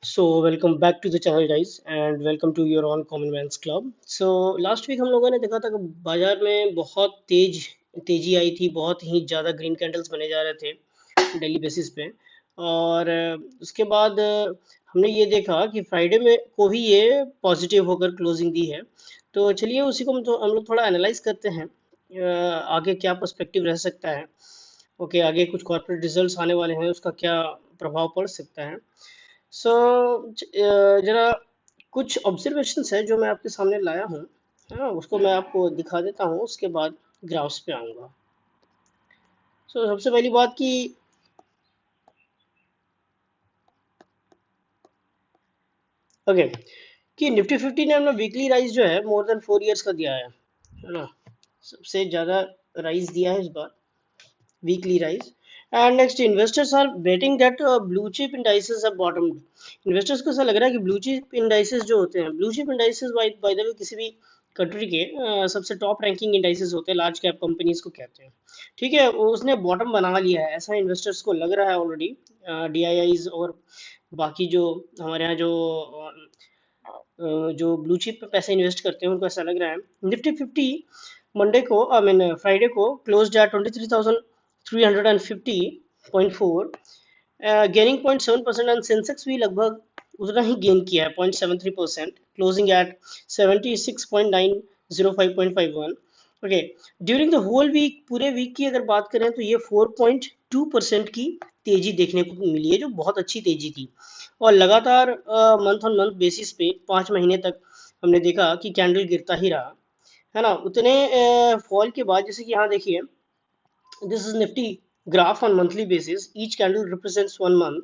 So welcome back to the channel guys and welcome to your own Common Man's Club. So last week हम लोगों ने देखा था कि बाजार में बहुत तेजी आई थी, बहुत ही ज़्यादा ग्रीन कैंडल्स बने जा रहे थे डेली बेसिस पे। और उसके बाद हमने ये देखा कि फ्राइडे में को भी ये पॉजिटिव होकर क्लोजिंग दी है। तो चलिए उसी को हम लोग थोड़ा एनालाइज करते हैं। आगे क्या पर्सपेक्टिव रह सकता है। ओके, आगे कुछ कॉर्पोरेट रिजल्ट्स आने वाले हैं, उसका क्या प्रभाव पड़ सकता है। सो जरा कुछ ऑब्जर्वेशंस है जो मैं आपके सामने लाया हूँ, है ना, उसको मैं आपको दिखा देता हूँ, उसके बाद ग्राफ्स पे आऊँगा। सबसे पहली बात कि ओके कि निफ्टी 50 ने अपना वीकली राइज जो है मोर देन 4 इयर्स का दिया है ना, सबसे ज़्यादा राइज दिया है इस बार, weekly rise. And next, investors are betting that blue chip indices have bottomed. Investors को ऐसा लग रहा है कि blue chip indices जो होते हैं, blue chip indices by the way किसी भी कंट्री के सबसे टॉप रैंकिंग इंडाइसेस होते हैं, लार्ज कैप कंपनीज को कहते हैं। ठीक है, उसने बॉटम बना लिया है, ऐसा इन्वेस्टर्स को लग रहा है ऑलरेडी। डीआईआईज और बाकी जो हमारे यहाँ जो ब्लू चिप पे पैसे इन्वेस्ट करते हैं उनको ऐसा लग रहा है। निफ्टी 50 मंडे को आई मीन फ्राइडे को close at 23,350.4, gaining 0.7% and Sensex भी लगभग उतना ही गेन किया है 0.73%, closing at 76.905.51। Okay, during the whole week, पूरे वीक की अगर बात करें तो ये 4.2% की तेजी देखने को मिली है, जो बहुत अच्छी तेजी थी। और लगातार मंथ ऑन मंथ बेसिस पे 5 महीने तक हमने देखा कि कैंडल गिरता ही रहा, है ना। उतने फॉल के बाद, जैसे कि यहाँ देखिए, this is Nifty graph on monthly basis, each candle represents 1 month.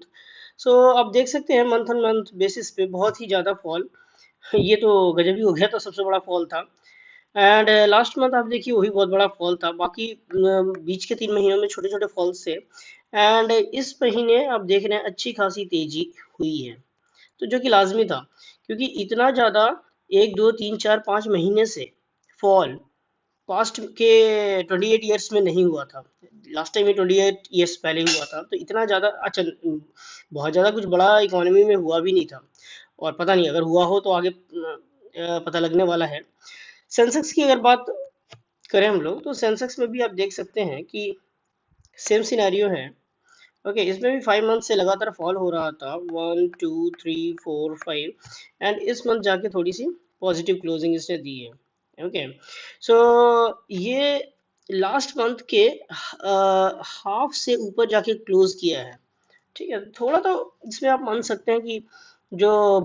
आप देख सकते हैं मंथ ऑन मंथ बेसिस पे बहुत ही ज़्यादा फॉल, ये तो गजब ही हो गया, तो सबसे बड़ा फॉल था। एंड लास्ट मंथ आप देखिए वही बहुत बड़ा फॉल था, बाकी बीच के 3 महीनों में छोटे छोटे फॉल्स थे। एंड इस महीने आप देख रहे हैं अच्छी खासी तेजी हुई है, तो जो कि लाजमी था, क्योंकि इतना ज़्यादा 1 2 3 4 5 महीने से फॉल पास्ट के 28 ईयर्स में नहीं हुआ था। लास्ट टाइम ये 28 ईयर्स पहले हुआ था, तो इतना ज़्यादा अच्छा बहुत ज़्यादा कुछ बड़ा इकोनॉमी में हुआ भी नहीं था। और पता नहीं, अगर हुआ हो तो आगे पता लगने वाला है। सेंसेक्स की अगर बात करें हम लोग, तो सेंसेक्स में भी आप देख सकते हैं कि सेम सिनेरियो है। ओके, इसमें भी 5 मंथ से लगातार फॉल हो रहा था, 1 2 3 4 5, एंड इस मंथ जाके थोड़ी सी पॉजिटिव क्लोजिंग इसने दी है। ओके, सो ये लास्ट मंथ के हाफ से ऊपर जाके क्लोज किया है। ठीक है, थोड़ा तो इसमें आप मान सकते हैं कि जो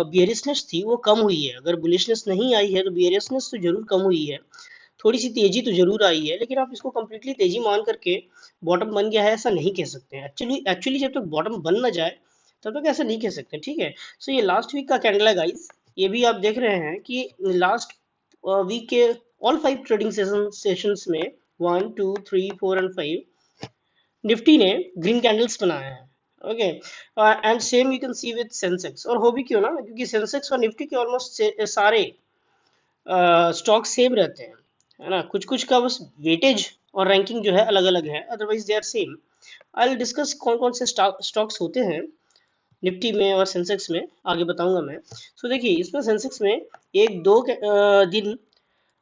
बियरिशनेस थी वो कम हुई है। अगर बुलिशनेस नहीं आई है तो बियरिशनेस तो जरूर कम हुई है, थोड़ी सी तेजी तो जरूर आई है, लेकिन आप इसको कम्प्लीटली तेजी मान करके बॉटम बन गया है ऐसा नहीं कह सकते हैं। एक्चुअली एक्चुअली जब तक बॉटम बन ना जाए तब तक ऐसा नहीं कह सकते। ठीक है, ये लास्ट वीक का कैंडल है गाइस, ये भी आप देख रहे हैं कि लास्ट वीक के ऑल 5 ट्रेडिंग सेशंस में 1 2 3 4 एंड 5 निफ्टी ने ग्रीन कैंडल्स बनाया है। Okay, and same you can see with Sensex. और हो भी क्यों ना, क्योंकि सेंसेक्स और निफ्टी के ऑलमोस्ट सारे स्टॉक सेम रहते हैं, है ना। कुछ कुछ का बस वेटेज और रैंकिंग जो है अलग अलग है, otherwise they are same. I will discuss कौन कौन से स्टॉक्स होते हैं निफ्टी में और सेंसेक्स में, आगे बताऊंगा मैं। देखिए, इसमें सेंसेक्स में एक दो दिन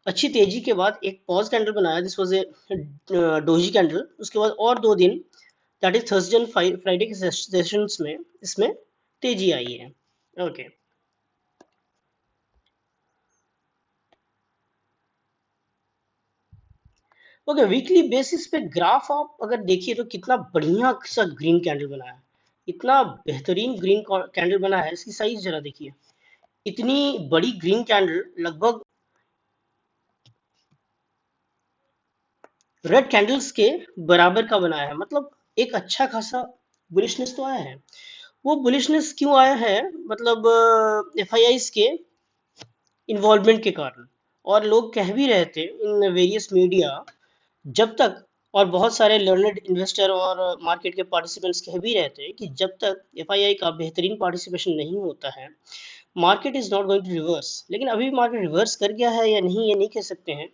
अच्छी तेजी के बाद एक पॉज कैंडल बनाया, this was a doji candle. उसके बाद और 2 दिन, that is Thursday and Friday के सेशंस में इसमें तेजी आई है। ओके, ओके, वीकली बेसिस पे ग्राफ आप अगर देखिए तो कितना बढ़िया सा ग्रीन कैंडल बना है, इतना बेहतरीन ग्रीन कैंडल बना है। इसकी साइज जरा देखिए, इतनी बड़ी ग्रीन कैंडल लगभग रेड कैंडल्स के बराबर का बनाया है, मतलब एक अच्छा खासा बुलिशनेस तो आया है। वो बुलिशनेस क्यों आया है, मतलब एफआईआईज के इन्वॉल्वमेंट के कारण। और लोग कह भी रहे थे इन वेरियस मीडिया, जब तक, और बहुत सारे लर्नेड इन्वेस्टर और मार्केट के पार्टिसिपेंट्स कह भी रहे थे कि जब तक एफआईआई का बेहतरीन पार्टिसिपेशन नहीं होता है, market is not going to reverse. लेकिन अभी मार्केट रिवर्स कर गया है या नहीं, ये नहीं कह सकते हैं।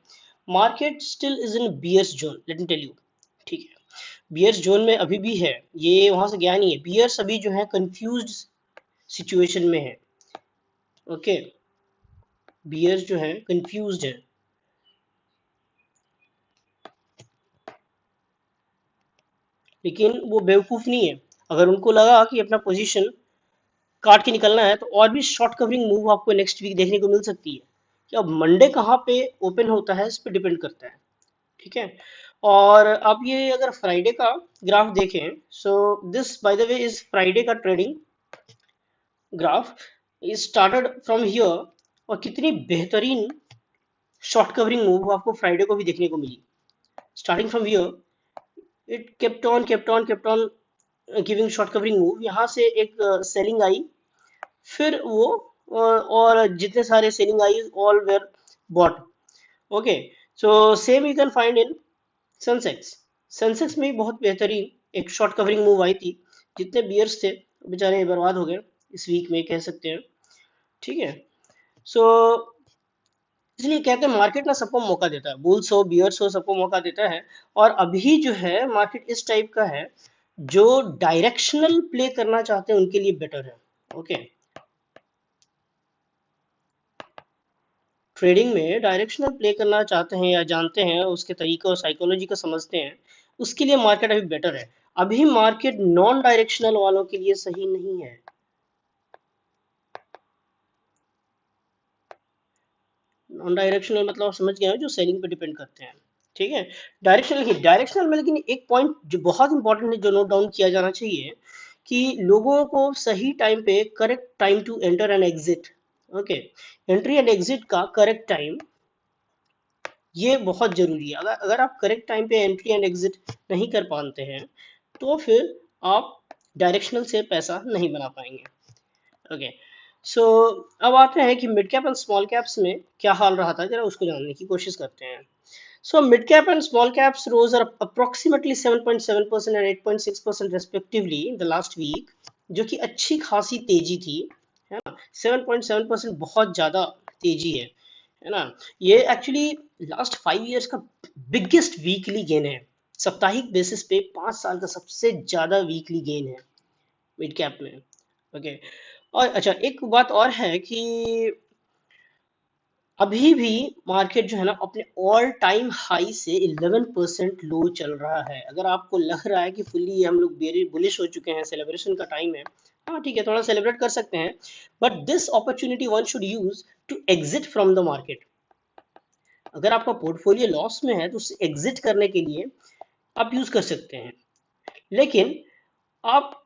Market still is in bears zone, let me tell you. ठीक है, बियर्स जोन में अभी भी है, ये वहां से गया नहीं है। बियर्स अभी जो है कंफ्यूज्ड सिचुएशन में है। ओके, बियर्स जो है कंफ्यूज्ड है। लेकिन वो बेवकूफ नहीं है। अगर उनको लगा कि अपना पोजीशन काट के निकलना है तो और भी शॉर्ट कवरिंग मूव आपको नेक्स्ट वीक देखने को मिल सकती है। कि अब मंडे कहाँ पे ओपन होता है इस पे डिपेंड करता है। ठीक है। और आप ये अगर फ्राइडे का ग्राफ देखें, so this by the way is Friday का trading graph is started from here. और कितनी बेहतरीन शॉर्ट कवरिंग मूव आपको फ्राइडे को भी देखने को मिली। Starting from here it kept on giving short covering move. यहाँ से एक सेलिंग आई, फिर वो और जितने सारे selling I all were bought. Okay, so same you can find in Sensex. Sensex में भी बहुत बेहतरीन एक शॉर्ट कवरिंग मूव आई थी। जितने बियर्स थे बेचारे बर्बाद हो गए इस वीक में, कह सकते हैं। ठीक है। सो इसलिए कहते हैं मार्केट ना सबको मौका देता है, बुल्स हो बियर्स हो सबको मौका देता है। और अभी जो है मार्केट इस टाइप का है, जो डायरेक्शनल प्ले करना चाहते हैं उनके लिए बेटर है। ओके, ट्रेडिंग में डायरेक्शनल प्ले करना चाहते हैं या जानते हैं उसके तरीके और साइकोलॉजी को समझते हैं, उसके लिए मार्केट अभी बेटर है। अभी मार्केट नॉन डायरेक्शनल वालों के लिए सही नहीं है। नॉन डायरेक्शनल मतलब आप समझ गए हो, जो सेलिंग पे डिपेंड करते हैं। ठीक है। डायरेक्शनल ही डायरेक्शनल में, लेकिन एक पॉइंट जो बहुत इंपॉर्टेंट है जो नोट डाउन किया जाना चाहिए, कि लोगों को सही टाइम पे correct time to enter and exit. Okay, entry and exit का करेक्ट टाइम ये बहुत जरूरी है। अगर अगर आप करेक्ट टाइम पे एंट्री एंड एग्जिट नहीं कर पाते हैं तो फिर आप डायरेक्शनल से पैसा नहीं बना पाएंगे। ओके, सो अब आते हैं कि mid cap and small caps में क्या हाल रहा था, जरा उसको जानने की कोशिश करते हैं। So mid cap and small caps rose are approximately 7.7% and 8.6% respectively in the last week, जो कि अच्छी खासी तेजी थी, है ना। 7.7% बहुत ज्यादा तेजी है ना। ये एक्चुअली लास्ट 5 इयर्स का बिगेस्ट वीकली गेन है। साप्ताहिक बेसिस पे 5 साल का सबसे ज्यादा वीकली गेन है मिड कैप में। ओके, और अच्छा एक बात और है कि अभी भी मार्केट जो है ना अपने ऑल टाइम हाई से 11% लो चल रहा है। अगर आपको लग रहा है कि फुल्ली हम लोग बेरी बुलिश हो चुके हैं, सेलिब्रेशन का टाइम है, हाँ ठीक है, थोड़ा सेलिब्रेट कर सकते हैं। But this opportunity one should use to exit from the market. अगर आपका पोर्टफोलियो लॉस में है तो उससे एग्जिट करने के लिए आप यूज कर सकते हैं। लेकिन आप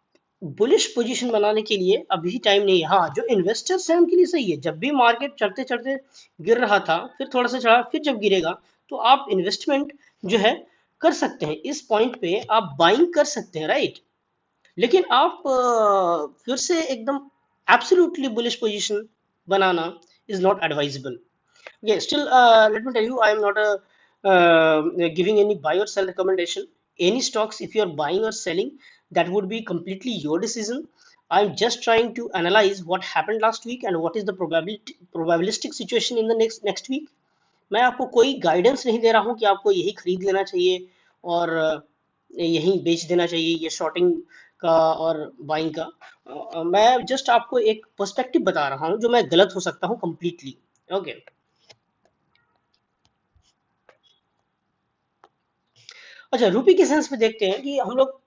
बुलिश पोजीशन बनाने के लिए अभी टाइम नहीं है। हाँ, जो इन्वेस्टर्स हैं उनके लिए सही है। जब भी मार्केट चढ़ते चढ़ते गिर रहा था, फिर थोड़ा सा चढ़ा, फिर जब गिरेगा तो आप इन्वेस्टमेंट जो है कर सकते हैं। इस पॉइंट पे आप बाइंग कर सकते हैं, राइट। लेकिन आप फिर से एकदम absolutely bullish position banana is not advisable. Yeah, still, let me tell you, I am not giving any buy or sell recommendation. Any stocks, if you are buying or selling, that would be completely your decision. I'm just trying to analyze what happened last week and what is the probabilistic situation in the next week. मैं आपको कोई guidance नहीं दे रहा हूँ कि आपको यही खरीद लेना चाहिए और यही बेच देना चाहिए, ये शॉर्टिंग का और बाइंग का। मैं जस्ट आपको एक पर्सपेक्टिव बता रहा हूँ, जो मैं गलत हो सकता हूँ कंप्लीटली। ओके, अच्छा रूपी के सेंस में देखते हैं कि हम लोग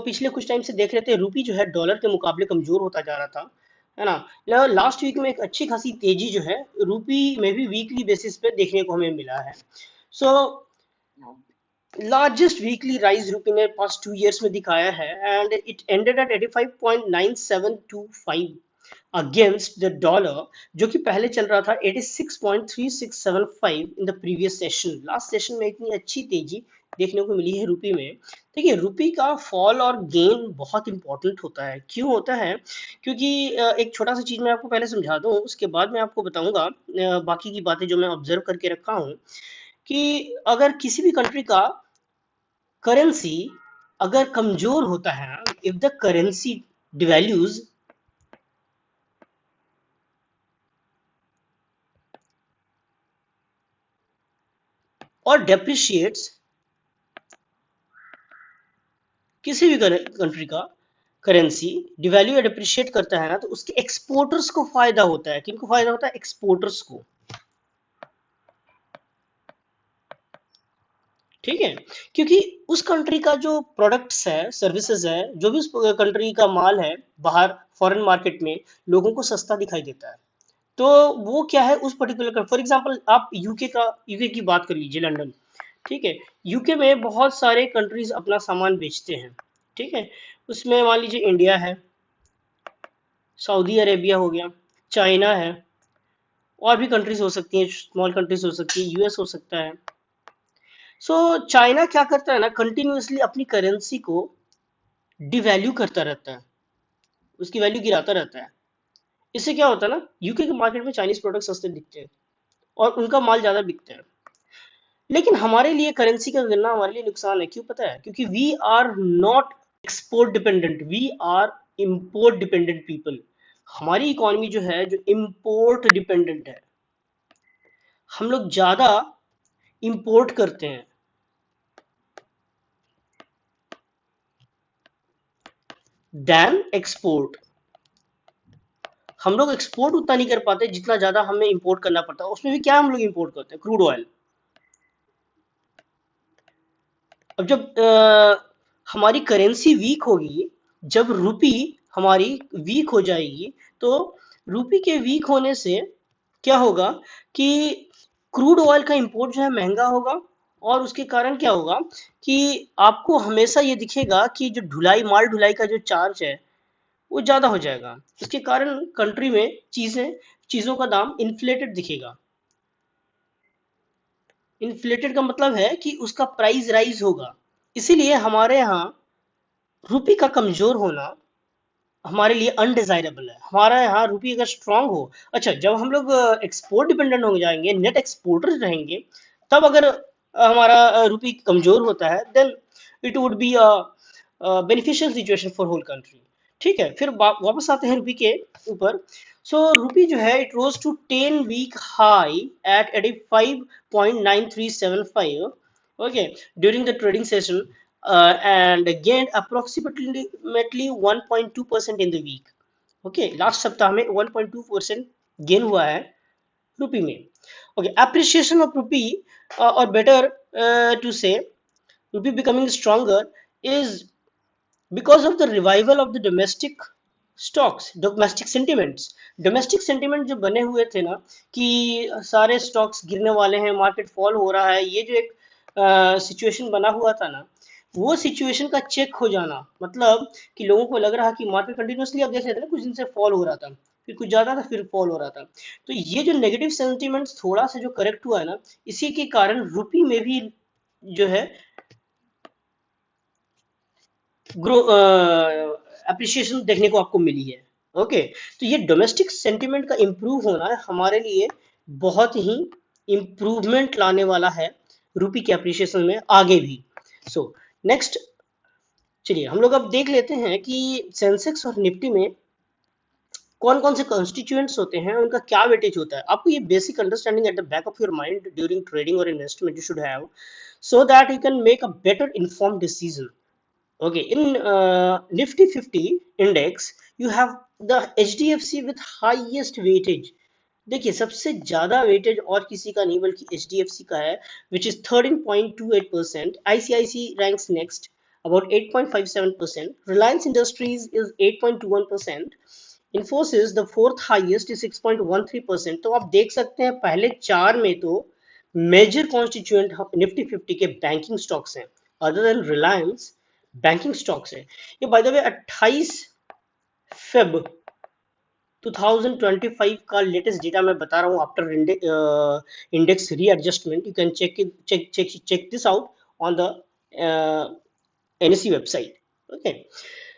पिछले कुछ टाइम से देख रहे थे, रूपी जो है डॉलर के मुकाबले कमजोर होता जा रहा था, है ना। लास्ट वीक में एक अच्छी खासी तेजी जो है रूपी में भी वीकली बेसिस पे देखने को हमें मिला है। सो लार्जेस्ट वीकली राइज रूपी ने पास्ट 2 इयर्स में दिखाया है, and it ended at 85.9725 against the dollar, जो कि पहले चल रहा था 86.3675 in the previous session. Last session में इतनी अच्छी तेजी देखने को मिली है रूपी में। देखिए, रूपी का फॉल और गेन बहुत इंपॉर्टेंट होता है। क्यों होता है? क्योंकि एक छोटा सा चीज मैं आपको पहले समझा दूं, उसके बाद मैं आपको बताऊंगा बाकी की बातें जो मैं ऑब्जर्व करके रखा हूं। कि अगर किसी भी कंट्री का करेंसी अगर कमजोर होता है, इफ द करेंसी डिवैल्यूज और डेप्रिशिएट्स, किसी भी कंट्री का, करेंसी डिवैल्यू या डिप्रिशिएट करता है ना, तो उसके एक्सपोर्टर्स को फायदा होता है। किनको फायदा होता है? एक्सपोर्टर्स को। ठीक है, क्योंकि उस कंट्री का जो प्रोडक्ट्स है, सर्विसेज है, जो भी उस कंट्री का माल है, बाहर फॉरेन मार्केट में लोगों को सस्ता दिखाई देता है। तो वो क्या है, उस पर्टिकुलर, फॉर एग्जांपल आप यूके की बात कर लीजिए, लंदन। ठीक है, यूके में बहुत सारे कंट्रीज अपना सामान बेचते हैं। ठीक है, उसमें मान लीजिए इंडिया है, सऊदी अरेबिया हो गया, चाइना है, और भी कंट्रीज हो सकती हैं, स्मॉल कंट्रीज हो सकती है, यूएस हो सकता है। सो चाइना क्या करता है ना, कंटिन्यूअसली अपनी करेंसी को डिवैल्यू करता रहता है, उसकी वैल्यू गिराता रहता है। इससे क्या होता है ना, यूके के मार्केट में चाइनीज प्रोडक्ट सस्ते दिखते हैं और उनका माल ज्यादा बिकता है। लेकिन हमारे लिए करेंसी का गिरना हमारे लिए नुकसान है। क्यों पता है? क्योंकि we are not export dependent, we are import dependent people. हमारी इकोनॉमी जो है, जो इम्पोर्ट डिपेंडेंट है, हम लोग ज्यादा इंपोर्ट करते हैं देन एक्सपोर्ट। हम लोग एक्सपोर्ट उतना नहीं कर पाते जितना ज्यादा हमें इंपोर्ट करना पड़ता है। उसमें भी क्या हम लोग इंपोर्ट करते हैं? Crude oil. अब जब हमारी करेंसी वीक होगी, जब रुपी हमारी वीक हो जाएगी, तो रुपी के वीक होने से क्या होगा कि क्रूड ऑयल का इंपोर्ट जो है महंगा होगा। और उसके कारण क्या होगा कि आपको हमेशा ये दिखेगा कि जो ढुलाई, माल ढुलाई का जो चार्ज है, वो ज़्यादा हो जाएगा। इसके कारण कंट्री में चीज़ों का दाम इन्फ्लेटेड दिखेगा। इन्फ्लेटेड का मतलब है कि उसका प्राइस राइज होगा। इसीलिए हमारे यहाँ रुपये का कमजोर होना हमारे लिए अनडिजायरेबल है। हमारा यहाँ रुपये अगर स्ट्रांग हो, अच्छा जब हम लोग एक्सपोर्ट डिपेंडेंट हो जाएंगे, नेट एक्सपोर्टर रहेंगे, तब अगर हमारा रुपये कमजोर होता है, then it would be a beneficial situation for whole country. ठीक है, फिर वापस आते हैं रुपये के ऊपर। सो रुपये जो है, it rose to 10 week high at 85.9375, okay, during the trading session, and gained approximately 1.2% in the week. Okay, last सप्ताह में 1.2% गेन हुआ है रुपी में। ओके, एप्रिसिएशन ऑफ रुपी, और better to say rupee becoming stronger is because of the revival of the domestic stocks, domestic sentiments। domestic sentiment जो बने हुए थे ना, कि सारे स्टॉक्स गिरने वाले हैं, मार्केट फॉल हो रहा है, ये जो एक सिचुएशन बना हुआ था ना, वो सिचुएशन का चेक हो जाना, मतलब कि लोगों को लग रहा कि मार्केट कंटिन्यूसली, आप देख रहे थे ना, कुछ दिन से फॉल हो रहा था, फिर कुछ ज्यादा था, फिर फॉल हो रहा था। तो ये जो नेगेटिव सेंटिमेंट्स थोड़ा सा जो करेक्ट हुआ है ना, इसी के कारण रुपी में भी जो है ग्रो अप्रिसिएशन देखने को आपको मिली है। ओके, तो ये डोमेस्टिक सेंटिमेंट का इम्प्रूव होना है हमारे लिए बहुत ही इम्प्रूवमेंट लाने वाला है रुपी के अप्रिसिएशन में आगे भी। सो नेक्स्ट, चलिए हम लोग अब देख लेते हैं कि सेंसेक्स और निफ्टी में कौन कौन से कॉन्स्टिट्यूएंट्स होते हैं, उनका क्या वेटेज होता है। आपको ये basic understanding at the back of your mind during trading और investment you should have, so that you can make a better informed decision. Okay, in Nifty 50 index, you have the HDFC with highest weightage. देखिए, सबसे ज्यादा weightage और किसी का नहीं बल्कि HDFC का है, which is 13.28%. ICIC ranks next, about 8.57%. Reliance Industries is 8.21%. Infosys, the fourth highest, is 6.13%. तो आप देख सकते हैं पहले चार में तो मेजर कॉन्स्टिट्यूएंट निफ्टी 50 के बैंकिंग स्टॉक्स हैं, other than Reliance banking stocks हैं। ये बाय द वे 28 फेब 2025 का लेटेस्ट डेटा मैं बता रहा हूँ, after index readjustment. You can check this out on the NSE website. Okay,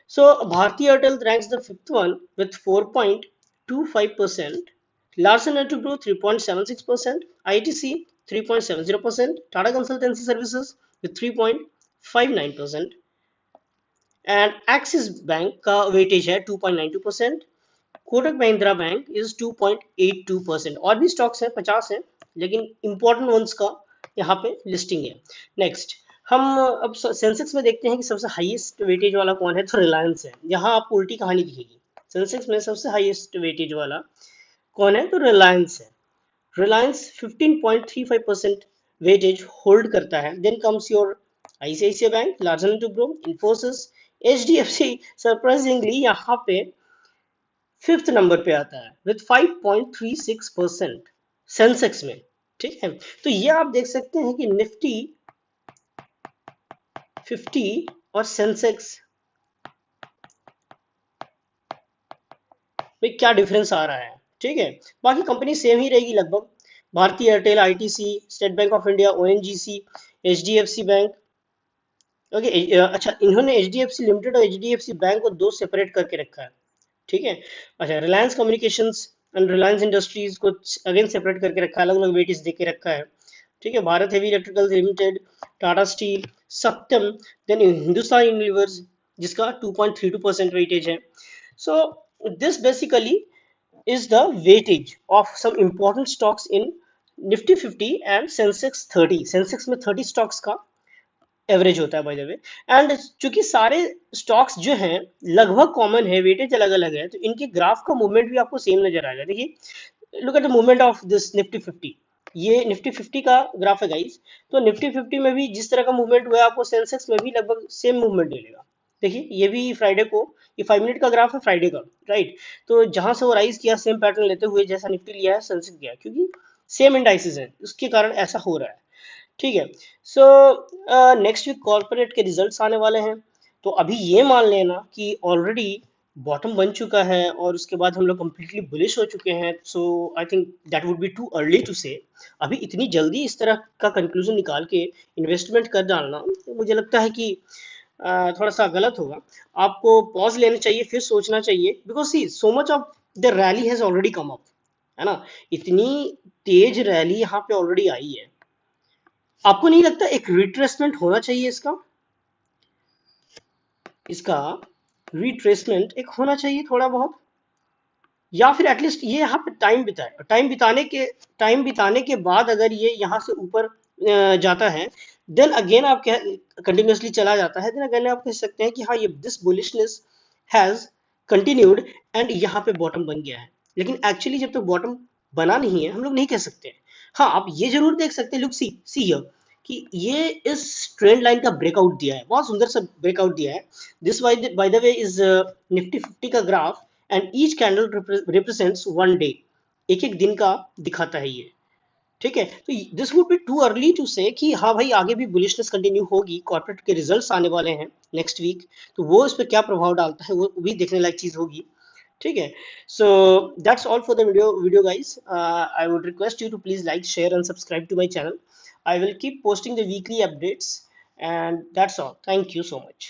so Bharti Airtel ranks the fifth one with 4.25%, Larsen & Toubro 3.76%, ITC 3.70%, Tata Consultancy Services with 3.59%, and Axis Bank का weightage है 2.92%, Kotak Mahindra bank is 2.82%। और भी stocks हैं, 50 हैं, लेकिन important ones का यहाँ पे लिस्टिंग है। नेक्स्ट, हम अब सेंसेक्स में देखते हैं कि सबसे हाईएस्ट वेटेज वाला कौन है, तो रिलायंस है। यहाँ आपको उल्टी कहानी दिखेगी, सेंसेक्स में सबसे हाईएस्ट वेटेज वाला कौन है, तो रिलायंस है। रिलायंस 15.35% वेटेज होल्ड करता है। Then comes your ICICI bank, Larsen Toubro, Infosys, HDFC surprisingly यहाँ पे फिफ्थ नंबर पे आता है विथ 5.36% सेंसेक्स में। ठीक है, तो ये आप देख सकते हैं कि निफ्टी 50 और सेंसेक्स में क्या डिफरेंस आ रहा है। ठीक है, बाकी कंपनी सेम ही रहेगी लगभग, भारतीय Airtel, ITC, state bank of India, ONGC, HDFC bank. Okay, अच्छा इन्होंने एचडीएफसी लिमिटेड और एचडीएफसी बैंक को दो सेपरेट करके रखा है। ठीक है, अच्छा Reliance communications and Reliance industries को अगेन सेपरेट करके रखा है, अलग अलग वेटेज दे के रखा है। ठीक है, Bharat Heavy Electricals Limited, Tata Steel, Satyam, then Hindustan Unilevers जिसका 2.32% वेटेज है। So this basically is the weightage of some important stocks in Nifty 50 and Sensex 30। Sensex में 30 stocks का एवरेज होता है बाय द वे। एंड चूंकि सारे स्टॉक्स जो हैं लगभग कॉमन है, वेटेज अलग अलग है, तो इनके ग्राफ का मूवमेंट भी आपको सेम नजर आएगा। देखिए, look at the movement of this Nifty 50। ये निफ्टी 50 का ग्राफ है गाइस। तो निफ्टी 50 में भी जिस तरह का मूवमेंट हुआ है, आपको सेंसेक्स में भी लगभग सेम मूवमेंट मिलेगा। देखिए, ये भी फ्राइडे को, ये 5 मिनट का ग्राफ है फ्राइडे का, राइट। तो जहां से वो राइज किया सेम पैटर्न लेते हुए जैसा निफ्टी लिया है सेंसेक्स गया, क्योंकि सेम इंडाइसेस हैं, उसके कारण ऐसा हो रहा है। ठीक है, सो नेक्स्ट वीक कॉर्पोरेट के रिजल्ट्स आने वाले हैं। तो अभी ये मान लेना कि ऑलरेडी बॉटम बन चुका है और उसके बाद हम लोग कम्प्लीटली बुलिश हो चुके हैं। So I think that would be too early to say. अभी इतनी जल्दी इस तरह का कंक्लूजन निकाल के इन्वेस्टमेंट कर डालना, तो मुझे लगता है कि थोड़ा सा गलत होगा। आपको पॉज लेना चाहिए, फिर सोचना चाहिए, because see so much of the rally has already come up, है ना। इतनी तेज रैली यहाँ पे ऑलरेडी आई है। आपको नहीं लगता एक रिट्रेसमेंट होना चाहिए इसका, इसका रिट्रेसमेंट एक होना चाहिए थोड़ा बहुत, या फिर एटलीस्ट ये यहाँ पे टाइम बिताए, टाइम बिताने के बाद अगर ये यहाँ से ऊपर जाता है, देन अगेन आप कह कंटिन्यूसली चला जाता है, देन अगेन आप कह सकते हैं कि हाँ ये this bullishness has continued and यहाँ पे बॉटम बन गया है। लेकिन एक्चुअली जब तक बॉटम बना नहीं है हम लोग नहीं कह सकते। हाँ, आप ये जरूर देख सकते हैं, लुक सी हियर, कि ये इस ट्रेंड लाइन का ब्रेकआउट दिया है, बहुत सुंदर सा ब्रेकआउट दिया है। This by the way is Nifty 50 का graph and each candle represents one day, एक एक दिन का दिखाता है ये। ठीक है, तो this would be too early to say कि हाँ भाई आगे भी बुलिशनेस कंटिन्यू होगी, कॉर्पोरेट के रिजल्ट्स आने वाले हैं नेक्स्ट वीक, तो वो इस पर क्या प्रभाव डालता है वो भी देखने लायक चीज होगी। ठीक है, so that's all for the video guys. I would request you to please like, share and subscribe to my channel. I will keep posting the weekly updates, and that's all. Thank you so much.